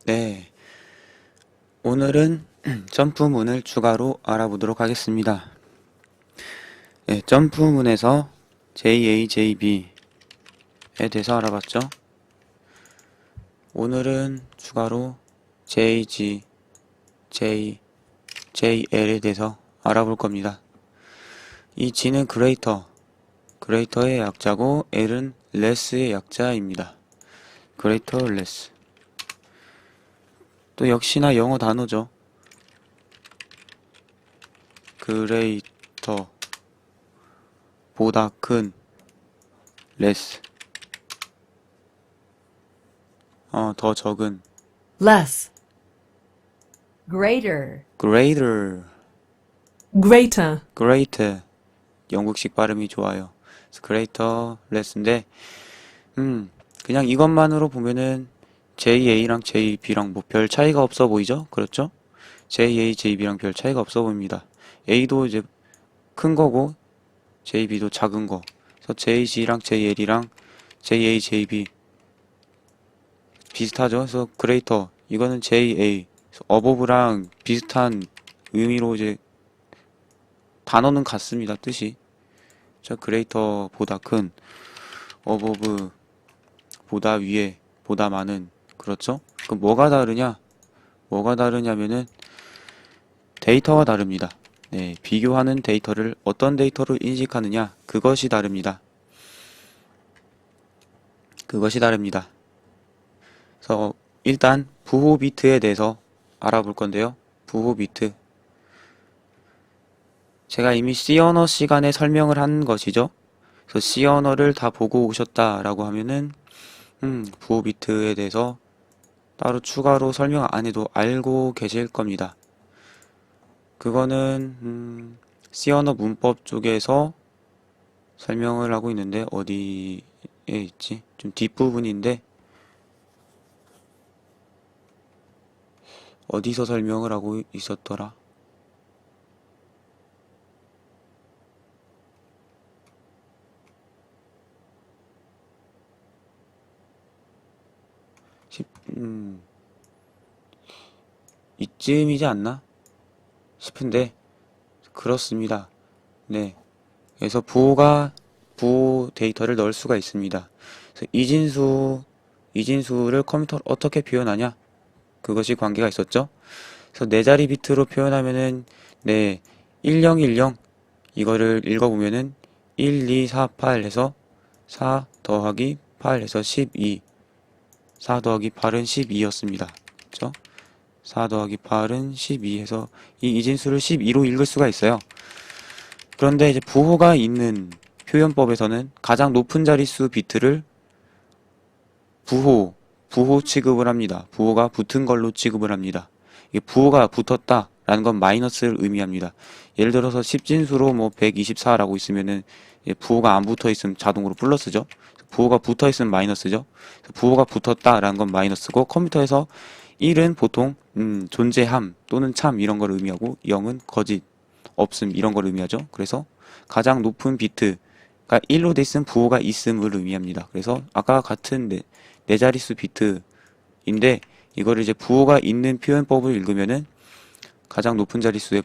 네, 오늘은 점프문을 추가로 알아보도록 하겠습니다. 네, 점프문에서 JA, JB에 대해서 알아봤죠. 오늘은 추가로 JG, J, JL에 대해서 알아볼 겁니다. 이 G는 greater의 약자고 L은 less의 약자입니다. greater, less. 또 역시나 영어 단어죠. greater, 보다 큰, less, 더 적은, less, greater, greater, greater, great, 영국식 발음이 좋아요. greater, less인데, 그냥 이것만으로 보면은 JA랑 JB랑 뭐 별 차이가 없어 보이죠? 그렇죠? JA, JB랑 별 차이가 없어 보입니다. A도 이제 큰 거고, JB도 작은 거. 그래서 JG랑 JL이랑 JA, JB 비슷하죠? 그래서 greater, 이거는 JA, 어버브랑 비슷한 의미로 이제 단어는 같습니다. 뜻이. 자, greater보다 큰, above 보다 위에, 보다 많은. 그렇죠? 그럼 뭐가 다르냐? 뭐가 다르냐면은 데이터가 다릅니다. 네, 비교하는 데이터를 어떤 데이터로 인식하느냐? 그것이 다릅니다. 그것이 다릅니다. 그래서 일단 부호 비트에 대해서 알아볼 건데요. 부호 비트. 제가 이미 C 언어 시간에 설명을 한 것이죠. 그래서 C 언어를 다 보고 오셨다라고 하면은 부호 비트에 대해서 따로 추가로 설명 안 해도 알고 계실 겁니다. 그거는 C 언어 문법 쪽에서 설명을 하고 있는데 어디에 있지? 좀 뒷부분인데 어디서 설명을 하고 있었더라? 십- 음, 이쯤이지 않나 싶은데 그렇습니다. 네. 그래서 부호 데이터를 넣을 수가 있습니다. 그래서 이진수를 컴퓨터로 어떻게 표현하냐? 그것이 관계가 있었죠. 그래서 네 자리 비트로 표현하면은 네 1010 이거를 읽어보면은 1, 2, 4, 8 해서 4 더하기 8 해서 12 4 더하기 8은 12였습니다. 그쵸? 4 더하기 8은 12 해서 이 이진수를 12로 읽을 수가 있어요. 그런데 이제 부호가 있는 표현법에서는 가장 높은 자릿수 비트를 부호 취급을 합니다. 부호가 붙은 걸로 취급을 합니다. 이게 부호가 붙었다라는 건 마이너스를 의미합니다. 예를 들어서 10진수로 뭐 124라고 있으면은 부호가 안 붙어 있으면 자동으로 플러스죠. 부호가 붙어 있으면 마이너스죠. 부호가 붙었다라는 건 마이너스고 컴퓨터에서 1은 보통 존재함 또는 참 이런 걸 의미하고 0은 거짓, 없음 이런 걸 의미하죠. 그래서 가장 높은 비트가 1로 돼 있으면 부호가 있음을 의미합니다. 그래서 아까 같은 네 자릿수 비트인데 이거를 이제 부호가 있는 표현법을 읽으면은 가장 높은 자릿수의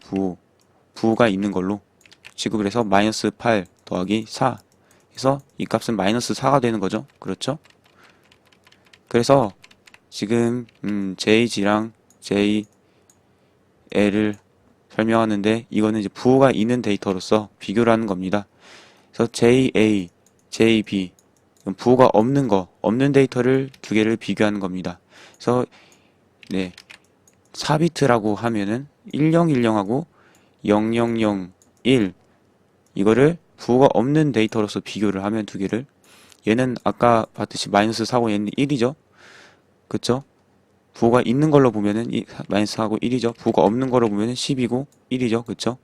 부호가 있는 걸로 취급을 해서 마이너스 8 더하기 4 해서 이 값은 마이너스 4가 되는 거죠. 그렇죠? 그래서 지금 JG랑 JL을 설명하는데 이거는 이제 부호가 있는 데이터로서 비교를 하는 겁니다. 그래서 JA, JB 부호가 없는 데이터를 두 개를 비교하는 겁니다. 그래서 네, 4비트라고 하면은 1010하고 0001 이거를 부호가 없는 데이터로서 비교를 하면 두 개를 얘는 아까 봤듯이 마이너스 4고 얘는 1이죠. 그쵸? 부호가 있는 걸로 보면은 마이너스 4고 1이죠. 부호가 없는 걸로 보면은 10이고 1이죠. 그쵸?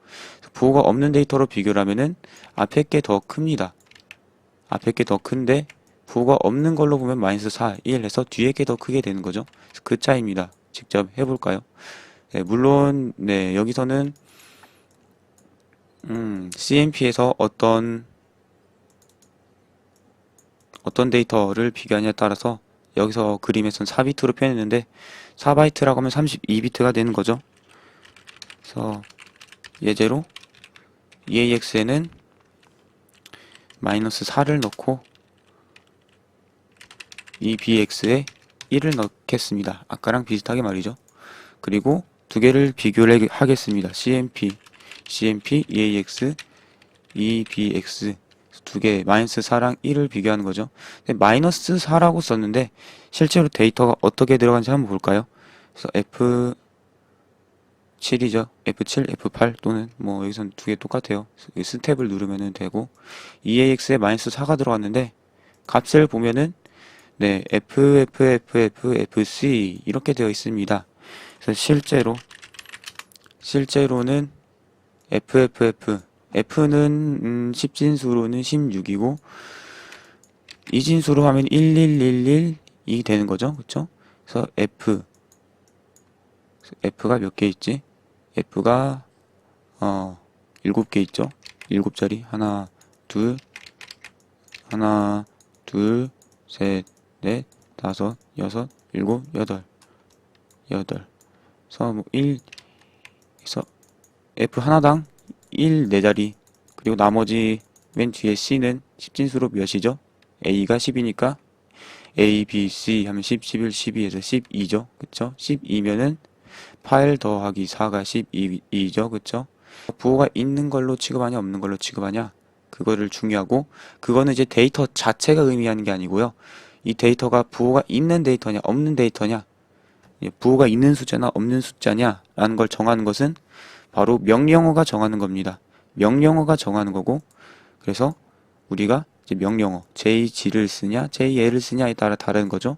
부호가 없는 데이터로 비교를 하면은 앞에 게 더 큽니다. 앞에 게 더 큰데 부호가 없는 걸로 보면 마이너스 4, 1 해서 뒤에 게 더 크게 되는 거죠. 그 차이입니다. 직접 해볼까요? 네, 물론 네, 여기서는 CMP에서 어떤 데이터를 비교하냐에 따라서 여기서 그림에선 4비트로 표현했는데 4바이트라고 하면 32비트가 되는 거죠. 그래서 예제로 EAX에는 마이너스 4를 넣고 EBX에 1을 넣겠습니다. 아까랑 비슷하게 말이죠. 그리고 두 개를 비교를 하겠습니다. CMP, EAX, EBX 두 개, 마이너스 4랑 1을 비교하는 거죠. 근데 마이너스 4라고 썼는데 실제로 데이터가 어떻게 들어간지 한번 볼까요? 그래서 F7이죠. F7, F8 또는 뭐 여기선 두 개 똑같아요. 스텝을 누르면 되고 EAX에 마이너스 4가 들어갔는데 값을 보면은 네, FC 이렇게 되어 있습니다. 그래서 실제로는 F는 10진수로는 16이고 이진수로 하면 1111이 되는 거죠. 그쵸? 그래서 F가 몇 개 있지? F가 7개 있죠. 7자리 하나, 둘, 셋, 다섯, 여섯, 일곱, 여덟. 그래서 뭐 1, 그래서 F 하나당 1 4자리. 그리고 나머지 맨 뒤에 C는 10진수로 몇이죠? A가 10이니까 A, B, C 하면 10, 11, 12에서 12죠. 그쵸? 12면은 8 더하기 4가 12죠. 그쵸? 부호가 있는 걸로 취급하냐, 없는 걸로 취급하냐? 그거를 중요하고, 그거는 이제 데이터 자체가 의미하는 게 아니고요. 이 데이터가 부호가 있는 데이터냐, 없는 데이터냐, 부호가 있는 숫자나 없는 숫자냐, 라는 걸 정하는 것은 바로 명령어가 정하는 겁니다. 명령어가 정하는 거고, 그래서 우리가 이제 명령어, JG를 쓰냐, JL을 쓰냐에 따라 다른 거죠.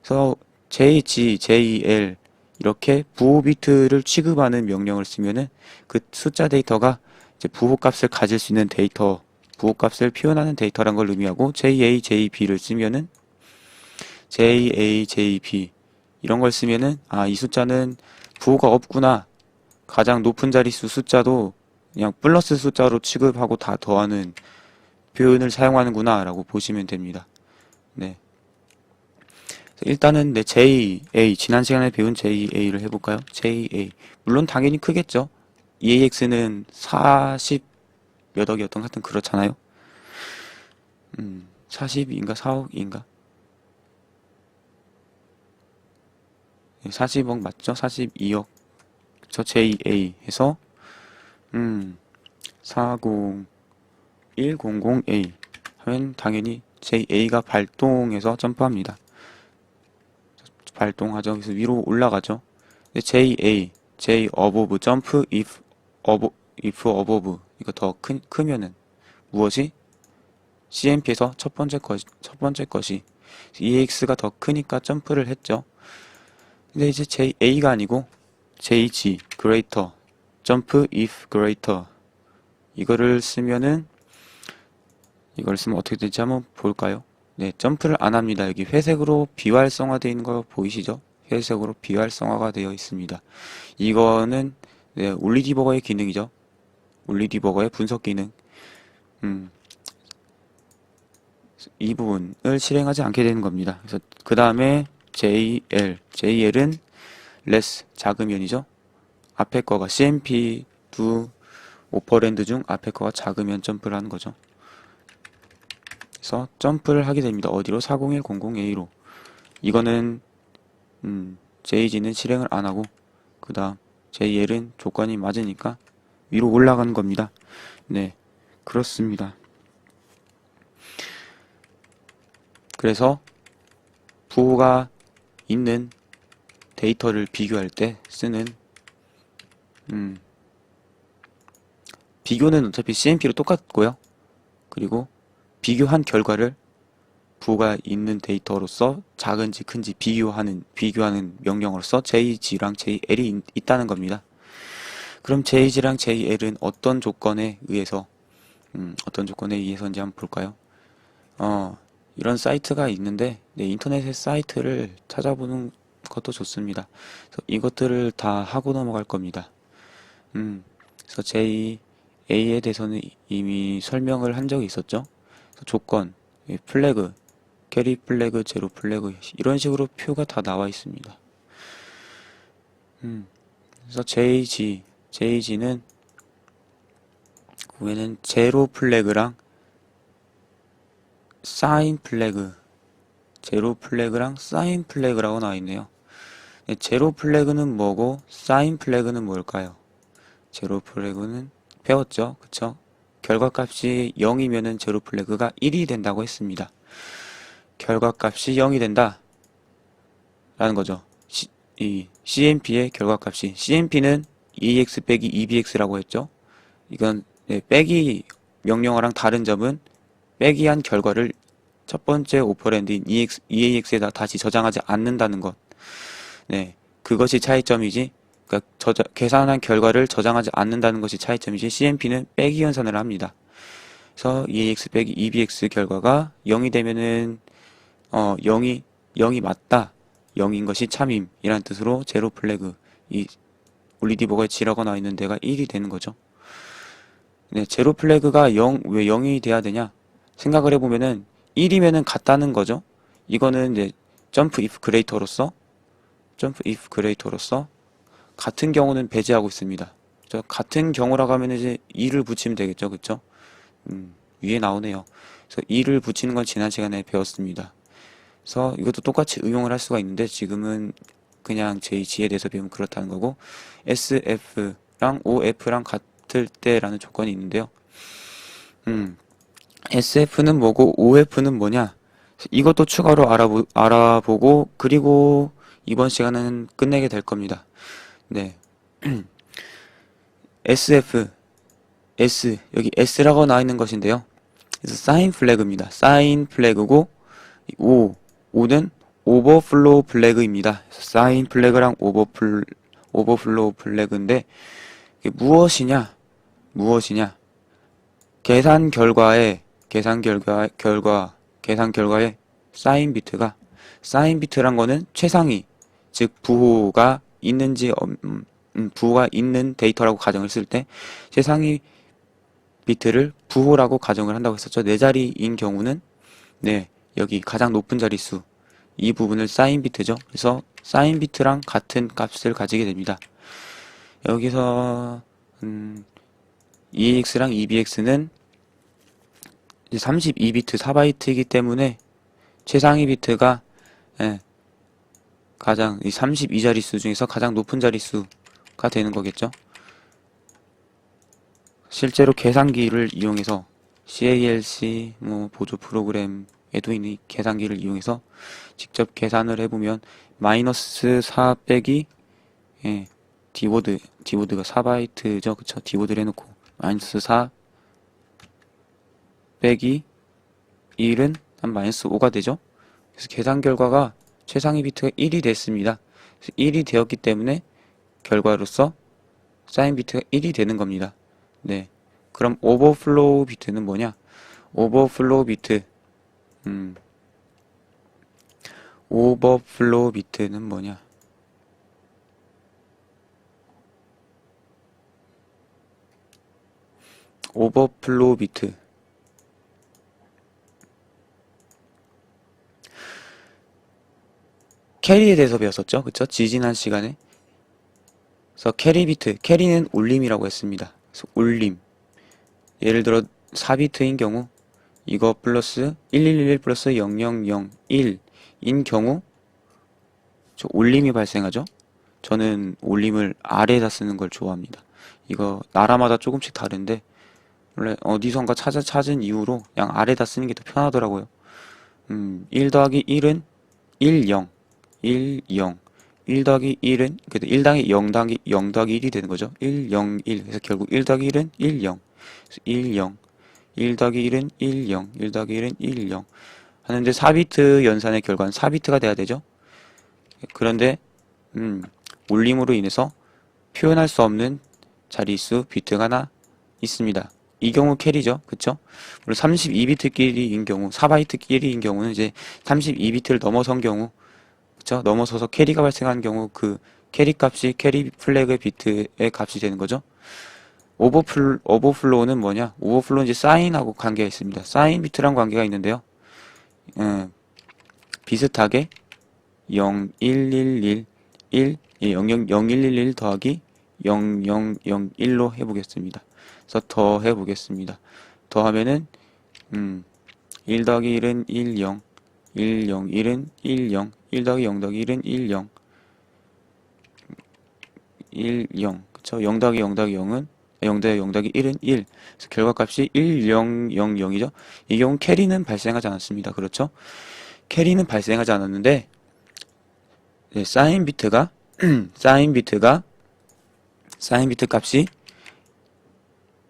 그래서 JG, JL, 이렇게 부호 비트를 취급하는 명령을 쓰면은 그 숫자 데이터가 이제 부호 값을 가질 수 있는 데이터, 부호 값을 표현하는 데이터란 걸 의미하고 JA, JB를 쓰면은 JA, JB 이런 걸 쓰면은 아, 이 숫자는 부호가 없구나. 가장 높은 자릿수 숫자도 그냥 플러스 숫자로 취급하고 다 더하는 표현을 사용하는구나 라고 보시면 됩니다. 네. 일단은 네, JA 지난 시간에 배운 JA를 해볼까요? JA 물론 당연히 크겠죠. EAX는 40 몇 억이었던 것 같은 그렇잖아요. 40인가 4억인가? 40억 맞죠? 42억. 저 JA 해서 40100A 하면 당연히 JA가 발동해서 점프합니다. 발동하죠. 그래서 위로 올라가죠. J above 점프 if above 이거 더 크면은 무엇이? CMP에서 첫 번째 것이 EX가 더 크니까 점프를 했죠. 근데 이제 JA가 아니고 JG greater 점프 if greater 이거를 쓰면은 이걸 쓰면 어떻게 될지 한번 볼까요? 네, 점프를 안 합니다. 여기 회색으로 비활성화되어 있는 거 보이시죠? 회색으로 비활성화가 되어 있습니다. 이거는 네, 올리디버거의 기능이죠. 올리디버거의 분석 기능. 이 부분을 실행하지 않게 되는 겁니다. 그래서 그 다음에 JL은 less 작으면이죠. 앞에 거가 CMP 두 오퍼랜드 중 앞에 거가 작으면 점프를 하는 거죠. 그래서 점프를 하게 됩니다. 어디로? 40100A로. 이거는 JG는 실행을 안 하고 그 다음 JL은 조건이 맞으니까 위로 올라가는 겁니다. 네, 그렇습니다. 그래서 부호가 있는 데이터를 비교할 때 쓰는 비교는 어차피 CMP로 똑같고요. 그리고 비교한 결과를 부호가 있는 데이터로서 작은지 큰지 비교하는 명령으로서 JG랑 JL이 있다는 겁니다. 그럼 JG랑 JL은 어떤 조건에 의해서인지 한번 볼까요? 이런 사이트가 있는데 네, 인터넷의 사이트를 찾아보는 것도 좋습니다. 그래서 이것들을 다 하고 넘어갈 겁니다. 그래서 JA에 대해서는 이미 설명을 한 적이 있었죠. 조건, 플래그, 캐리 플래그, 제로 플래그 이런 식으로 표가 다 나와 있습니다. 그래서 JG는 위에는 제로 플래그랑 사인 플래그, 제로 플래그랑 사인 플래그라고 나와 있네요. 제로 플래그는 뭐고 사인 플래그는 뭘까요? 제로 플래그는 배웠죠, 그쵸? 결과값이 0이면은 제로 플래그가 1이 된다고 했습니다. 결과값이 0이 된다 라는 거죠. 이 CMP의 결과값이, CMP는 EX 빼기 EBX라고 했죠. 이건 빼기 명령어랑 다른 점은 빼기한 결과를 첫 번째 오퍼랜드인 EAX에다 다시 저장하지 않는다는 것. 네, 그것이 차이점이지. 그러니까 계산한 결과를 저장하지 않는다는 것이 차이점이지. CMP는 빼기 연산을 합니다. 그래서 EAX 빼기 EBX 결과가 0이 되면은 0이 맞다. 0인 것이 참임이라는 뜻으로 제로 플래그, 이 올리디버거에 G라고 나와 있는 데가 1이 되는 거죠. 네, 제로 플래그가 왜 0이 돼야 되냐? 생각을 해보면은 1이면은 같다는 거죠. 이거는 이제 점프 if 그레이터로서 같은 경우는 배제하고 있습니다. 같은 경우라고 하면 이제 2를 붙이면 되겠죠, 그쵸? 위에 나오네요. 그래서 2를 붙이는 건 지난 시간에 배웠습니다. 그래서 이것도 똑같이 응용을 할 수가 있는데 지금은 그냥 JG에 대해서 배우면 그렇다는 거고, SF랑 OF랑 같을 때라는 조건이 있는데요. SF는 뭐고 OF는 뭐냐? 이것도 추가로 알아보고 그리고 이번 시간은 끝내게 될 겁니다. 네. SF, 여기 S라고 나와 있는 것인데요. 그래서 사인 플래그입니다. 사인 플래그고 O는 오버플로우 플래그입니다. 사인 플래그랑 오버플로우 플래그인데 이게 무엇이냐? 계산 결과에 사인 비트란 거는 최상위, 즉 부호가 있는 데이터라고 가정을 했을 때 최상위 비트를 부호라고 가정을 한다고 했었죠. 네 자리인 경우는 여기 가장 높은 자릿수, 이 부분을 사인 비트죠. 그래서 사인 비트랑 같은 값을 가지게 됩니다. 여기서 EAX랑 EBX는 32비트 4바이트이기 때문에 최상위 비트가 가장 32자릿수 중에서 가장 높은 자릿수가 되는 거겠죠. 실제로 계산기를 이용해서 CALC 보조 프로그램에도 있는 계산기를 이용해서 직접 계산을 해보면 마이너스 4 빼기 디보드가 4바이트죠, 그쵸? 디보드를 해놓고 마이너스 4 빼기 1은 한 마이너스 5가 되죠. 그래서 계산 결과가 최상위 비트가 1이 됐습니다. 1이 되었기 때문에 결과로서 사인 비트가 1이 되는 겁니다. 네. 그럼 오버플로우 비트는 뭐냐? 오버플로우 비트는 뭐냐? 오버플로우 비트. 캐리에 대해서 배웠었죠, 그쵸? 지지난 시간에. 그래서 캐리 비트, 캐리는 올림이라고 했습니다. 그래서 올림. 예를 들어 4비트인 경우 이거 플러스 1111 플러스 0001인 경우 저 올림이 발생하죠. 저는 올림을 아래에다 쓰는 걸 좋아합니다. 이거 나라마다 조금씩 다른데 원래 어디선가 찾은 이후로 그냥 아래에다 쓰는 게 더 편하더라고요. 1 더하기 1은 1, 0 1 더하기 1은 그래도 1 더하기 0 더하기 1이 되는 거죠. 1, 0, 1. 그래서 결국 1 더하기 1은 1, 0. 1, 0. 1 더하기 1은 1, 0. 1 더하기 1은 1, 0. 하는데 4비트 연산의 결과는 4비트가 돼야 되죠. 그런데 올림으로 인해서 표현할 수 없는 자릿수 비트가 하나 있습니다. 이 경우 캐리죠. 그쵸? 물론 32비트끼리인 경우, 4바이트끼리인 경우는 이제 32비트를 넘어선 경우, 그쵸? 넘어서서 캐리가 발생한 경우 그 캐리 값이 캐리 플래그 비트의 값이 되는 거죠. 오버플로우는 뭐냐? 오버플로우는 이제 사인하고 관계가 있습니다. 사인 비트랑 관계가 있는데요. 비슷하게 01111 0111 더하기 0001로 해보겠습니다. 그래서 더 해보겠습니다. 더하면은 1 더하기 1은 10, 1, 0, 1은 10, 1 더하기 0 더하기 1은 10, 10, 그쵸? 0 더하기 0 더하기 0은 0 더하기 0 더하기 1은 1. 그래서 결과값이 1, 0, 0, 0이죠. 이 경우 캐리는 발생하지 않았습니다. 그렇죠? 캐리는 발생하지 않았는데 네, 사인 비트가 사인 비트 값이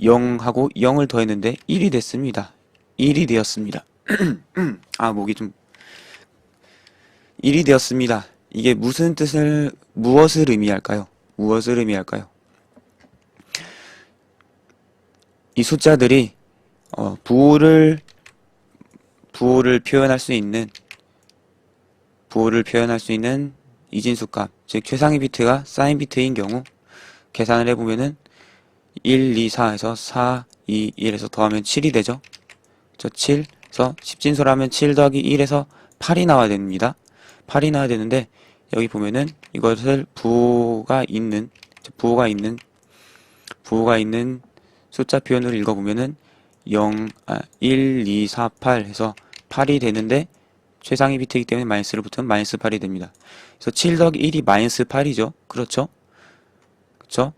0하고 0을 더했는데 1이 됐습니다. 1이 되었습니다. 아, 목이 좀 1이 되었습니다. 이게 무엇을 의미할까요? 무엇을 의미할까요? 이 숫자들이 부호를 표현할 수 있는 이진수값, 즉 최상위 비트가 사인 비트인 경우 계산을 해보면은 1, 2, 4에서 4, 2, 1에서 더하면 7이 되죠. 저 7에서 10진수라면 7 더하기 1에서 8이 나와야 됩니다. 8이 나와야 되는데 여기 보면은 이것을 부호가 있는 숫자 표현으로 읽어보면은 1, 2, 4, 8 해서 8이 되는데 최상위 비트이기 때문에 마이너스를 붙으면 마이너스 8이 됩니다. 그래서 7 더하기 1이 마이너스 8이죠. 그렇죠? 그렇죠?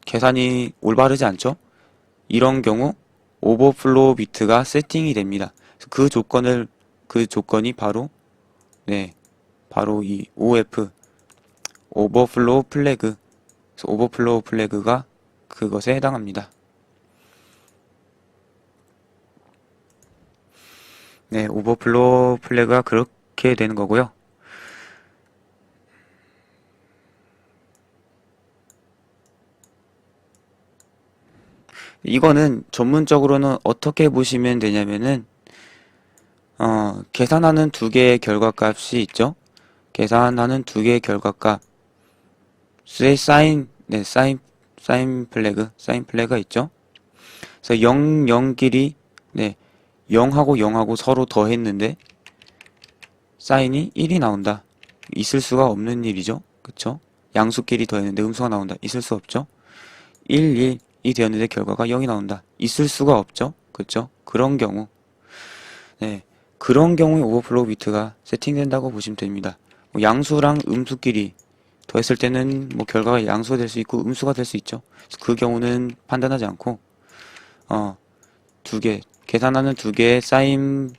계산이 올바르지 않죠? 이런 경우 오버플로우 비트가 세팅이 됩니다. 그 조건이 바로 바로 이 OF 오버플로우 플래그. 그래서 오버플로우 플래그가 그것에 해당합니다. 네, 오버플로우 플래그가 그렇게 되는 거고요. 이거는 전문적으로는 어떻게 보시면 되냐면은 계산하는 두 개의 결과값이 있죠. 계산하는 두 개의 결과값 수의 사인 플래그가 있죠. 그래서 0, 0끼리 0하고 0하고 서로 더했는데 사인이 1이 나온다. 있을 수가 없는 일이죠. 그쵸? 양수끼리 더했는데 음수가 나온다. 있을 수 없죠. 1, 1이 되었는데 결과가 0이 나온다. 있을 수가 없죠. 그쵸? 그런 경우에 오버플로우 비트가 세팅된다고 보시면 됩니다. 뭐 양수랑 음수끼리 더했을 때는 뭐 결과가 양수가 될 수 있고 음수가 될 수 있죠. 그 경우는 판단하지 않고 계산하는 두 개의 사인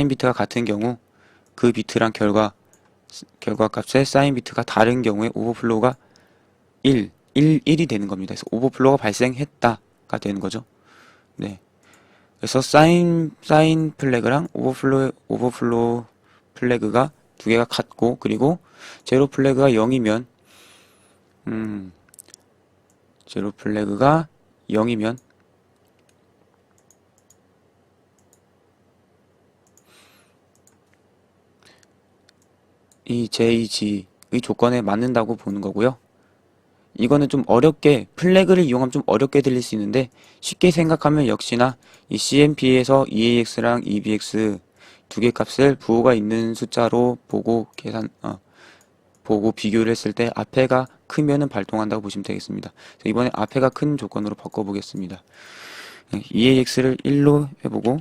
비트가 같은 경우 그 비트랑 결과값의 사인 비트가 다른 경우에 오버플로우가 1이 되는 겁니다. 그래서 오버플로우가 발생했다가 되는 거죠. 네. 그래서 사인 플래그랑 오버플로우 플래그가 두 개가 같고, 그리고 제로 플래그가 0이면 이 JG의 조건에 맞는다고 보는 거고요. 이거는 좀 플래그를 이용하면 좀 어렵게 들릴 수 있는데, 쉽게 생각하면 역시나 이 CMP에서 EAX랑 EBX 두 개 값을 부호가 있는 숫자로 보고 비교를 했을 때 앞에가 크면은 발동한다고 보시면 되겠습니다. 이번에 앞에가 큰 조건으로 바꿔보겠습니다. EAX를 1로 해보고,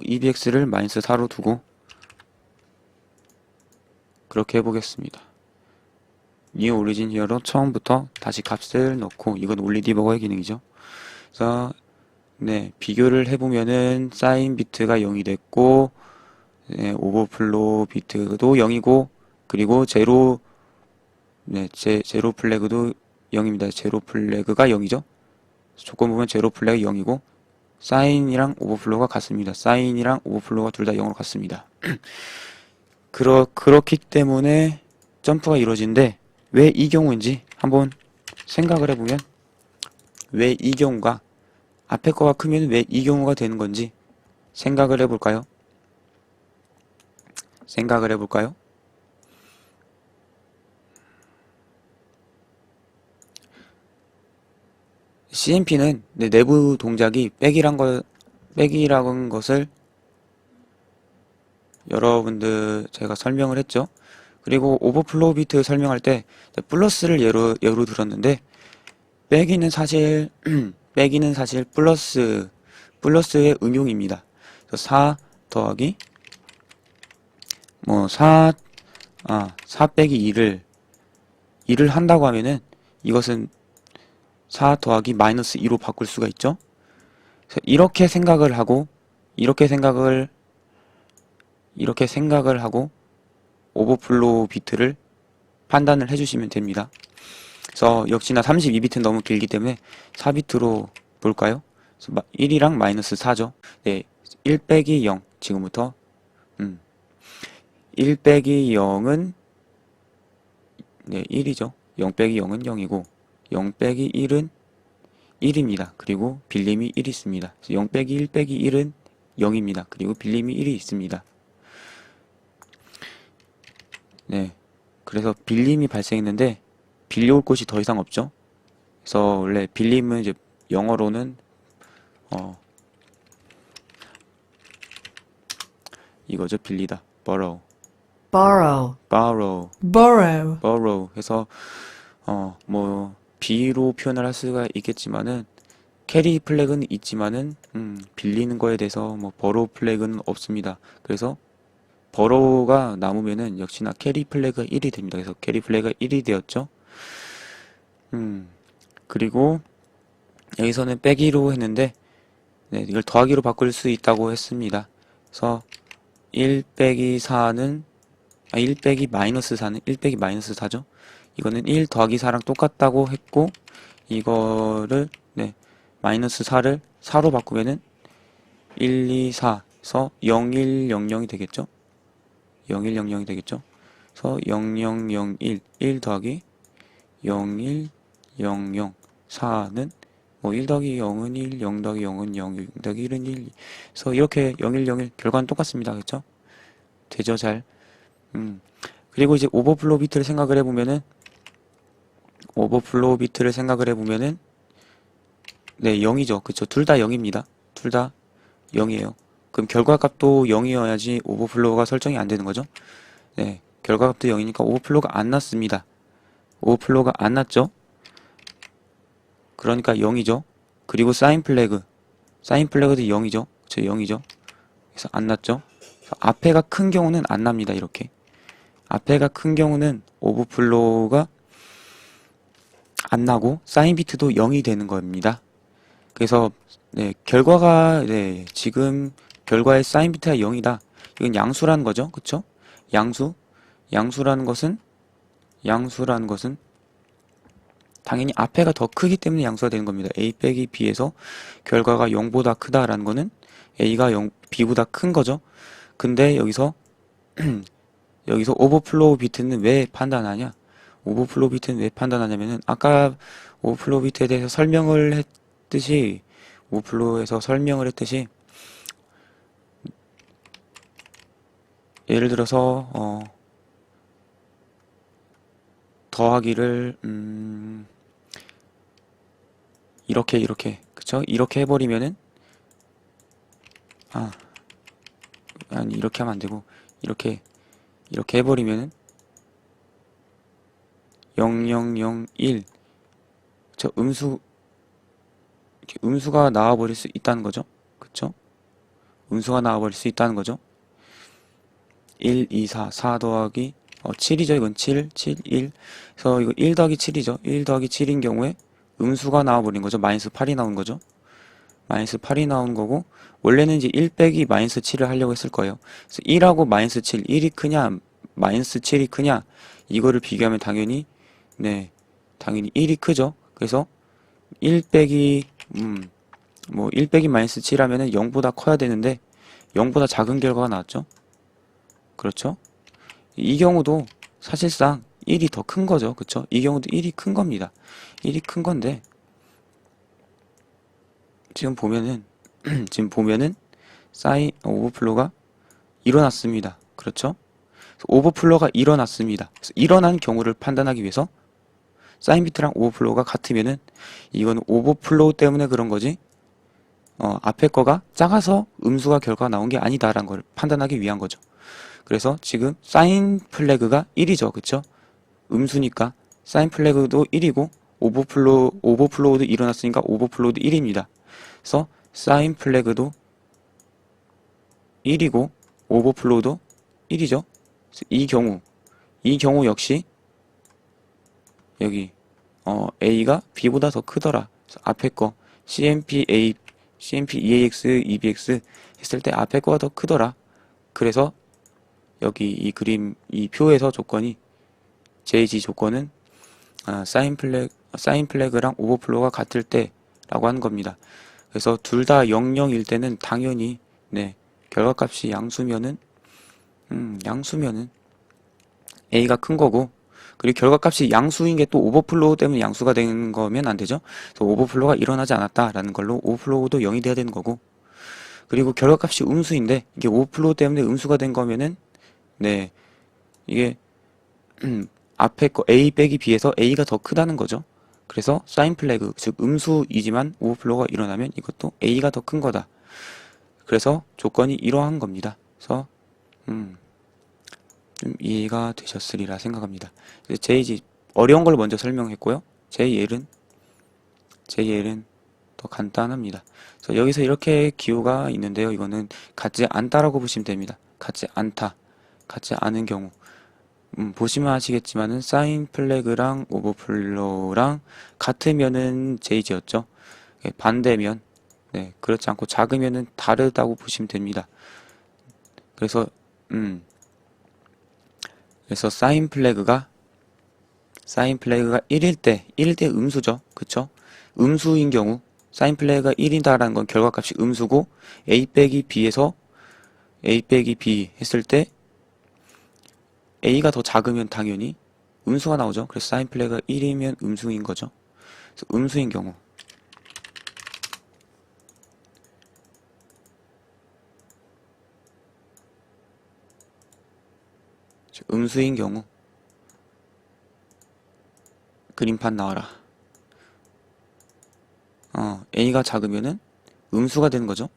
EBX를 마이너스 4로 두고, 그렇게 해보겠습니다. new origin here로 처음부터 다시 값을 넣고, 이건 올리디버거의 기능이죠. 그래서 비교를 해보면은 사인 비트가 0이 됐고, 오버플로우 비트도 0이고, 그리고 제로 플래그도 0입니다. 제로 플래그가 0이죠. 조건 보면 제로 플래그 0이고, 사인이랑 오버플로우가 같습니다. 사인이랑 오버플로우가 둘 다 0으로 같습니다. 그렇기 때문에 점프가 이루어지는데, 왜 이 경우인지 한번 생각을 해보면, 왜 이 경우가 앞에 거가 크면 왜 이 경우가 되는 건지 생각을 해볼까요? CMP는 내부 동작이 백이라는 것을 여러분들 제가 설명을 했죠. 그리고 오버플로우 비트 설명할 때 플러스를 예로 들었는데 빼기는 사실 빼기는 사실 플러스의 응용입니다. 그래서 4 더하기 4 빼기 2를 한다고 하면은 이것은 4 더하기 마이너스 2로 바꿀 수가 있죠. 그래서 이렇게 생각을 하고 오버플로우 비트를 판단을 해주시면 됩니다. 그래서 역시나 32비트는 너무 길기 때문에 4비트로 볼까요? 1이랑 마이너스 4죠. 네, 1 빼기 0 지금부터 1 빼기 0은 네, 1이죠. 0 빼기 0은 0이고 0 빼기 1은 1입니다. 그리고 빌림이 1 있습니다. 0 빼기 1 빼기 1은 0입니다. 그리고 빌림이 1이 있습니다. 네, 그래서 빌림이 발생했는데 빌려올 곳이 더 이상 없죠. 그래서 원래 빌림은 이제 영어로는 이거죠. 빌리다. borrow. borrow, borrow. borrow, borrow 해서 뭐 B로 표현을 할 수가 있겠지만은 캐리 플래그는 있지만은 빌리는 거에 대해서 뭐 borrow 플래그는 없습니다. 그래서 borrow가 남으면은 역시나 캐리 플래그가 1이 됩니다. 그래서 캐리 플래그가 1이 되었죠. 그리고 여기서는 빼기로 했는데 네, 이걸 더하기로 바꿀 수 있다고 했습니다. 그래서 1 빼기 4는 1 빼기 마이너스 4는 1 빼기 마이너스 4죠. 이거는 1 더하기 4랑 똑같다고 했고 이거를 네, 마이너스 4를 4로 바꾸면은 1, 2, 4에서 0, 1, 0, 0이 되겠죠. 0, 1, 0, 0이 되겠죠. 그래서 0, 0, 0, 1, 1 더하기 0, 1, 0, 0, 4는 뭐 1 더하기 0은 1, 0 더하기 0은 0, 0 더하기 1은 1. 그래서 이렇게 0, 1, 0, 1 결과는 똑같습니다. 그렇죠? 되죠, 잘. 그리고 이제 오버플로우 비트를 생각을 해보면은 네, 0이죠. 그쵸? 둘 다 0입니다. 둘 다 0이에요. 그럼 결과값도 0이어야지 오버플로우가 설정이 안 되는 거죠? 네, 결과값도 0이니까 오버플로우가 안 났습니다. 오버플로우가 안 났죠? 그러니까 0이죠. 그리고 사인 플래그도 0이죠. 그쵸? 0이죠. 그래서 안 났죠? 그래서 앞에가 큰 경우는 안 납니다. 이렇게. 앞에가 큰 경우는 오버플로우가 안 나고 사인 비트도 0이 되는 겁니다. 그래서 네, 결과가 네, 지금 결과의 사인 비트가 0이다. 이건 양수라는 거죠. 그쵸? 양수라는 것은 당연히 앞에가 더 크기 때문에 양수가 되는 겁니다. A 빼기 B에서 결과가 0보다 크다라는 거는 A가 B보다 큰 거죠. 근데 여기서 오버플로우 비트는 왜 판단하냐? 오버플로우 비트는 왜 판단하냐면은 아까 오버플로우 비트에 대해서 설명을 했듯이 예를 들어서 더하기를 이렇게 그쵸? 이렇게 해버리면은 아니 이렇게 하면 안 되고 이렇게 해버리면은 0001 저 음수가 나와버릴 수 있다는 거죠. 그쵸? 음수가 나와버릴 수 있다는 거죠. 1, 2, 4 더하기 7이죠. 이건 7, 1. 그래서 이거 1 더하기 7이죠. 1 더하기 7인 경우에 음수가 나와버린 거죠. 마이너스 8이 나온 거죠. 마이너스 8이 나온 거고 원래는 이제 1 빼기 마이너스 7을 하려고 했을 거예요. 그래서 1하고 마이너스 7, 1이 크냐 마이너스 7이 크냐 이거를 비교하면 당연히 1이 크죠. 그래서 1 빼기 1 빼기 마이너스 7 하면은 0보다 커야 되는데 0보다 작은 결과가 나왔죠. 그렇죠? 이 경우도 사실상 1이 더 큰 거죠. 그쵸? 이 경우도 1이 큰 겁니다. 1이 큰 건데 지금 보면은 사인 오버플로가 일어났습니다. 그렇죠? 오버플로가 일어났습니다. 그래서 일어난 경우를 판단하기 위해서 사인 비트랑 오버플로가 같으면은 이건 오버플로우 때문에 그런 거지 앞에 거가 작아서 음수가 결과가 나온 게 아니다라는 걸 판단하기 위한 거죠. 그래서 지금 사인 플래그가 1이죠. 그쵸? 음수니까 사인 플래그도 1이고 오버플로우도 일어났으니까 오버플로우도 1입니다. 그래서 사인 플래그도 1이고 오버플로우도 1이죠. 이 경우 역시 여기 A가 B보다 더 크더라. 그래서 앞에 거 CMP EAX, EBX 했을 때 앞에 거가 더 크더라. 그래서 여기 이 그림, 이 표에서 조건이 JG 조건은 사인 플래그랑 오버플로우가 같을 때라고 하는 겁니다. 그래서 둘 다 00일 때는 당연히 네, 결과값이 양수면은 A가 큰 거고, 그리고 결과값이 양수인 게 또 오버플로우 때문에 양수가 되는 거면 안 되죠. 그래서 오버플로우가 일어나지 않았다라는 걸로 오버플로우도 0이 돼야 되는 거고, 그리고 결과값이 음수인데 이게 오버플로우 때문에 음수가 된 거면은 네, 이게 앞에 거 A 빼기 B에서 A가 더 크다는 거죠. 그래서 사인 플래그, 즉 음수이지만 오버플로우가 일어나면 이것도 A가 더 큰 거다. 그래서 조건이 이러한 겁니다. 그래서 좀 이해가 되셨으리라 생각합니다. JG 어려운 걸 먼저 설명했고요. JL은 더 간단합니다. 그래서 여기서 이렇게 기호가 있는데요. 이거는 같지 않다라고 보시면 됩니다. 같지 않다, 같지 않은 경우. 보시면 아시겠지만은 사인 플래그랑 오버플로우랑 같으면은 JG였죠. 반대면, 네, 그렇지 않고 작으면은 다르다고 보시면 됩니다. 그래서 사인 플래그가 1일 때 음수죠. 그쵸? 음수인 경우, 사인 플래그가 1이다라는 건 결과값이 음수고, A 빼기 B에서 A 빼기 B 했을 때, A가 더 작으면 당연히 음수가 나오죠. 그래서 사인 플래그가 1이면 음수인 거죠. 그래서 음수인 경우, 그림판 나와라. A가 작으면은 음수가 되는 거죠.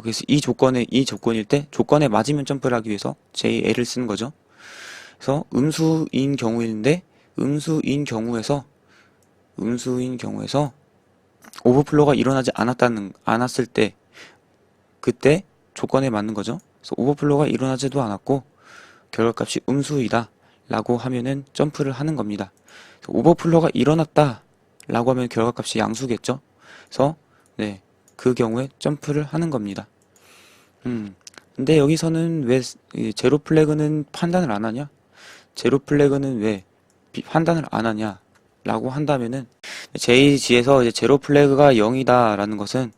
그래서 이 조건일 때 조건에 맞으면 점프를 하기 위해서 JL을 쓰는 거죠. 그래서 음수인 경우에서 오버플로우가 일어나지 않았을 때 그때 조건에 맞는 거죠. 그래서 오버플로우가 일어나지도 않았고 결과값이 음수이다 라고 하면은 점프를 하는 겁니다. 오버플로우가 일어났다 라고 하면 결과값이 양수겠죠. 그래서 네, 그 경우에 점프를 하는 겁니다. 근데 여기서는 왜 제로 플래그는 판단을 안 하냐? 제로 플래그는 왜 판단을 안 하냐? 라고 한다면은 JG에서 이제 제로 플래그가 0이다 라는 것은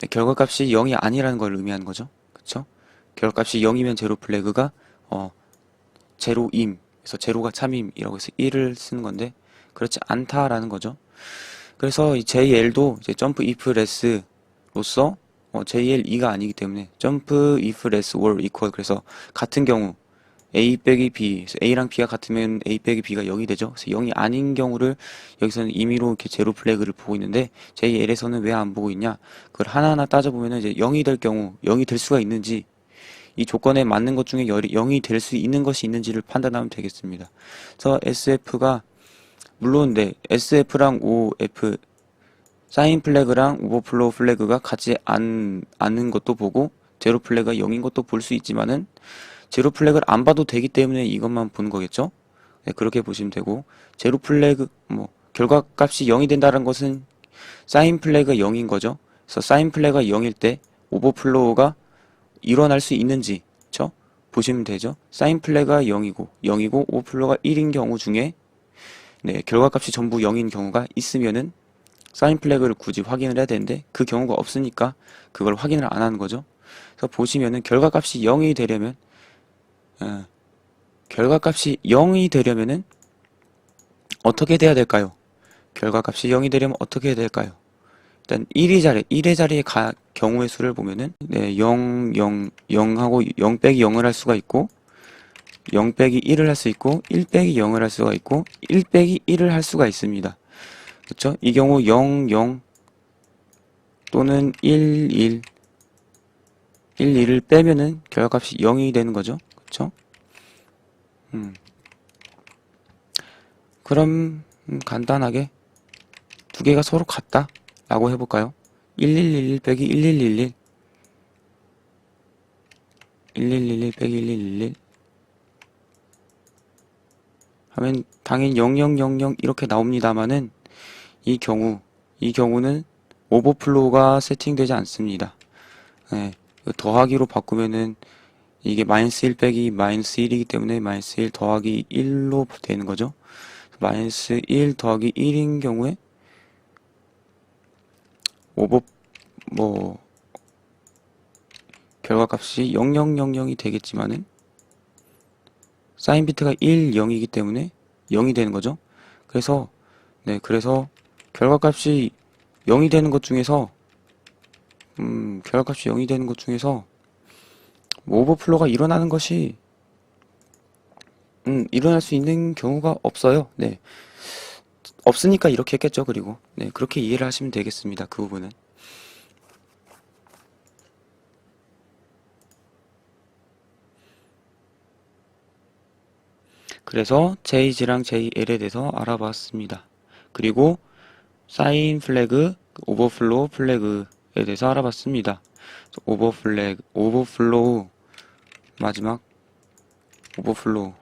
결과값이 0이 아니라는 걸 의미하는 거죠. 그쵸? 결과값이 0이면 제로 플래그가 제로임, 그래서 제로가 참임이라고 해서 1을 쓰는 건데 그렇지 않다라는 거죠. 그래서 이 JL도 이제 점프 if less로서 JL 2가 아니기 때문에 점프 if less or equal, 그래서 같은 경우 A 빼기 B, 그래서 A랑 B가 같으면 A 빼기 B가 0이 되죠. 그래서 0이 아닌 경우를 여기서는 임의로 이렇게 제로 플래그를 보고 있는데 JL에서는 왜 안 보고 있냐? 그걸 하나하나 따져보면 이제 0이 될 경우 0이 될 수가 있는지, 이 조건에 맞는 것 중에 0이 될 수 있는 것이 있는지를 판단하면 되겠습니다. 그래서 SF가 물론 네, SF랑 OF 사인 플래그랑 오버플로우 플래그가 같지 않은 것도 보고 제로 플래그가 0인 것도 볼 수 있지만은 제로 플래그를 안 봐도 되기 때문에 이것만 보는 거겠죠. 네, 그렇게 보시면 되고, 제로 플래그 결과값이 0이 된다는 것은 사인 플래그가 0인 거죠. 그래서 사인 플래그가 0일 때 오버플로우가 일어날 수 있는지 그쵸? 보시면 되죠. 사인 플래그가 0이고 오버플로우가 1인 경우 중에 네, 결과값이 전부 0인 경우가 있으면은 사인 플래그를 굳이 확인을 해야 되는데 그 경우가 없으니까 그걸 확인을 안 하는 거죠. 그래서 보시면은 결과값이 0이 되려면 어떻게 돼야 될까요? 결과값이 0이 되려면 어떻게 해야 될까요? 일단 1의 자리에 경우의 수를 보면은 네, 0, 0, 0하고 0 빼기 0을 할 수가 있고 0 빼기 1을 할 수 있고 1 빼기 0을 할 수가 있고 1 빼기 1을 할 수가 있습니다. 그렇죠? 이 경우 0, 0 또는 1, 1 1, 2를 빼면은 결과값이 0이 되는 거죠. 그쵸? 그럼 간단하게 두 개가 서로 같다 라고 해볼까요? 1111 빼기 1111 1111 빼기 1111 하면 당연히 0000 이렇게 나옵니다만은 이 경우는 오버플로우가 세팅되지 않습니다. 네, 더하기로 바꾸면은 이게 마이너스 1 빼기 마이너스 1이기 때문에 마이너스 1 더하기 1로 되는 거죠. 마이너스 1 더하기 1인 경우에 결과값이 0000이 되겠지만은 사인 비트가 1, 0이기 때문에 0이 되는 거죠. 그래서 결과값이 0이 되는 것 중에서 오버플로가 일어나는 것이 일어날 수 있는 경우가 없어요. 네. 없으니까 이렇게 했겠죠. 그리고 네, 그렇게 이해를 하시면 되겠습니다. 그 부분은. 그래서 JG랑 JL에 대해서 알아봤습니다. 그리고 사인 플래그, 오버플로우 플래그에 대해서 알아봤습니다. 오버플로우, 마지막 오버플로우.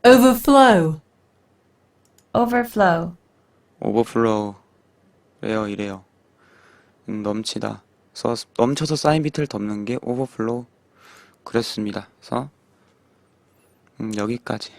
overflow, overflow, 오버플로우. 이래요. 넘치다. 넘쳐서 사인 비트를 덮는 게 오버플로우. 그렇습니다. 그래서 여기까지.